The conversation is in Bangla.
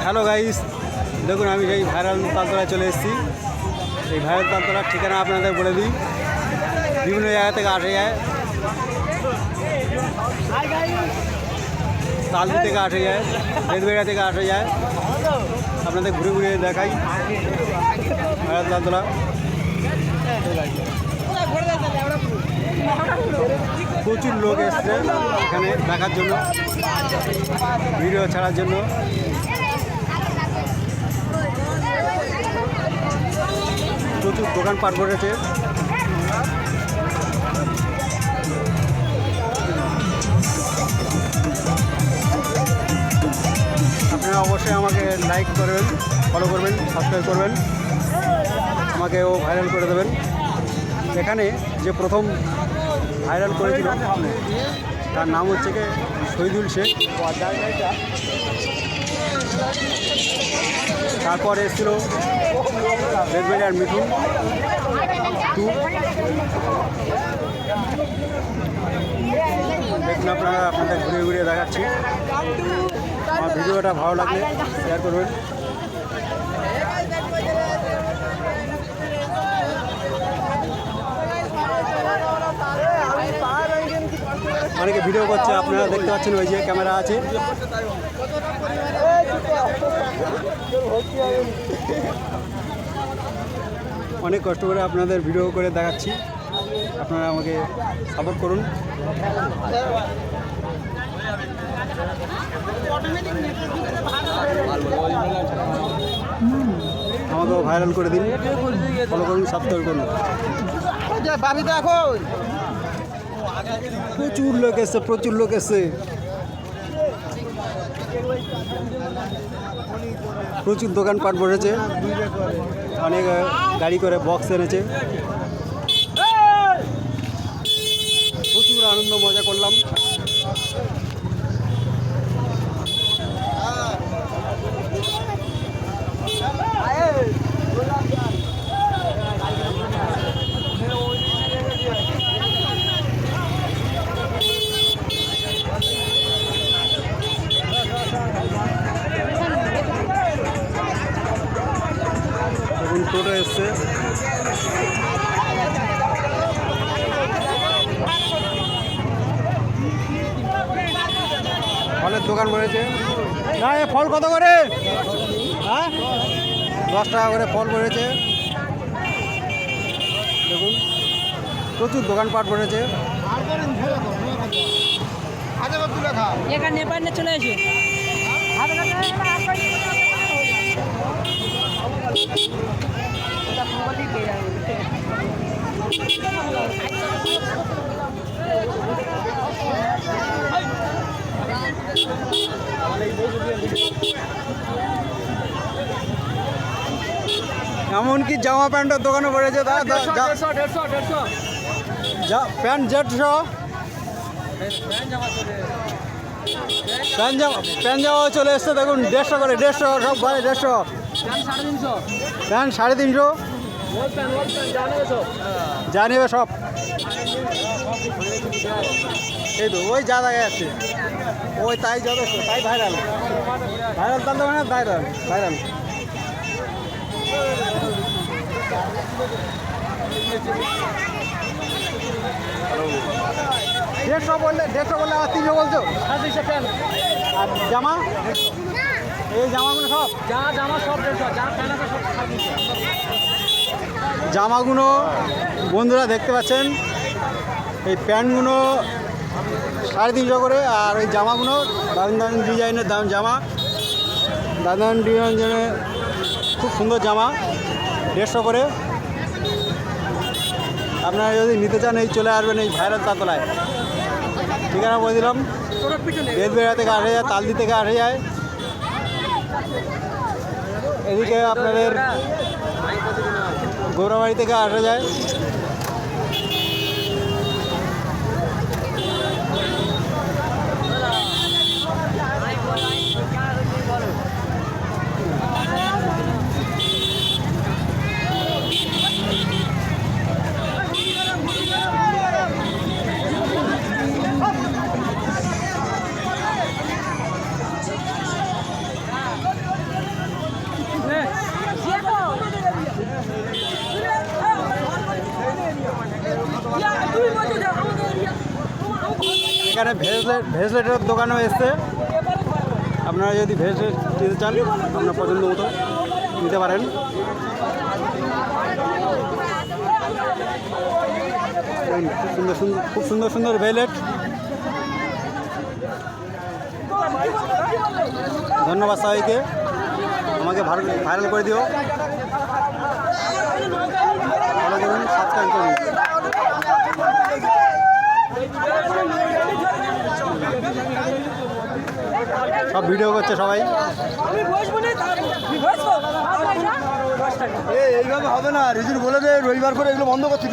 হ্যালো গাইস, দেখুন আমি এই ভাইরাল তালতলায় চলে এসেছি। এই ভাইরাল তালতলার ঠিকানা আপনাদের বলে দিই। বিভিন্ন জায়গা থেকে আসা যায়, তালদি থেকে আসা যায়, বেদবেড়া থেকে আসা যায়। আপনাদের ঘুরে ঘুরে দেখাই ভাইরাল তালতলা। প্রচুর লোক এসছে এখানে দেখার জন্য, ভিডিও ছাড়ার জন্য। প্রচুর দোকানপাট বসেছে। আপনারা অবশ্যই আমাকে লাইক করবেন, ফলো করবেন, সাবস্ক্রাইব করবেন, আমাকেও ভাইরাল করে দেবেন। এখানে যে প্রথম ভাইরাল করেছিল তার নাম হচ্ছে কি শহীদুল শেখ। তারপর এসেছিল বেদবেড়িয়ার মিঠুন টু। দেখুন আপনারা, আপনাদের ঘুরে ঘুরে দেখাচ্ছি। আমার ভিডিওটা ভালো লাগলে শেয়ার করবেন। অনেকে ভিডিও করছে, আপনারা দেখতে পাচ্ছেন ওই যে ক্যামেরা আছে। অনেক কষ্ট করে আপনাদের ভিডিও করে দেখাচ্ছি, আপনারা আমাকে সাপোর্ট করুন। আমাকেও ভাইরাল করে দিন, ফলো করুন, সাবস্ক্রাইব করুন। প্রচুর লোক এসছে, প্রচুর লোক এসছে। প্রচুর দোকানপাট বসেছে, অনেক গাড়ি করে বক্স এনেছে। প্রচুর আনন্দ মজা করলাম। এখন টোটো এসছে। ফলের দোকান বলেছে। না, এ ফল কত করে? হ্যাঁ, 10 টাকা করে ফল পড়েছে। দেখুন প্রচুর দোকানপাট পড়েছে। নেপালে চলে আসি। এমনকি জামা প্যান্টের দোকানে পড়েছে। প্যান্ট 150, প্যান্ট জামা চলে এসছে। দেখুন 150 করে, 150 সব ভাই, 150। প্যান্ট 350, যা নেবে সব। এই তো ওই যা দেখা যাচ্ছে, ওই তাই যথেষ্ট, তাই ভাইরাল। ভাইরাল তাহলে মানে ভাইরাল ভাইরাল। দেড়শো বললে আর 300 বলছো। আর জামা, এই জামাগুলো সব, জামা সব জামাগুলো বন্ধুরা দেখতে পাচ্ছেন। এই প্যান্টগুলো 350 করে, আর ওই জামাগুলো দারুণ দারুণ ডিজাইনের জামা, দারুণ ডিজাইনের খুব সুন্দর জামা, 150 করে। আপনারা যদি নিতে চান এই চলে আসবেন এই ভাইরাল তালতলায়। ঠিকানা বলে দিলাম। বেদবেড়া থেকে আসা যায়, তালদি থেকে আসা যায়। এদিকে আপনাদের গৌরাবাড়ি থেকে আসা যায়। এখানে ভেজলেটের দোকানও এসছে। আপনারা যদি ভেজলেট নিতে চান আপনার পছন্দ মতো নিতে পারেন। খুব সুন্দর সুন্দর ভেজলেট। ধন্যবাদ সবাইকে, আমাকে ভাইরাল করে দিও, ভালো করুন, সাবস্ক্রাইব করুন। সব ভিডিও করছে সবাই। এইভাবে হবে না, রিজুর বলে দে রবিবার করে এগুলো বন্ধ করছি।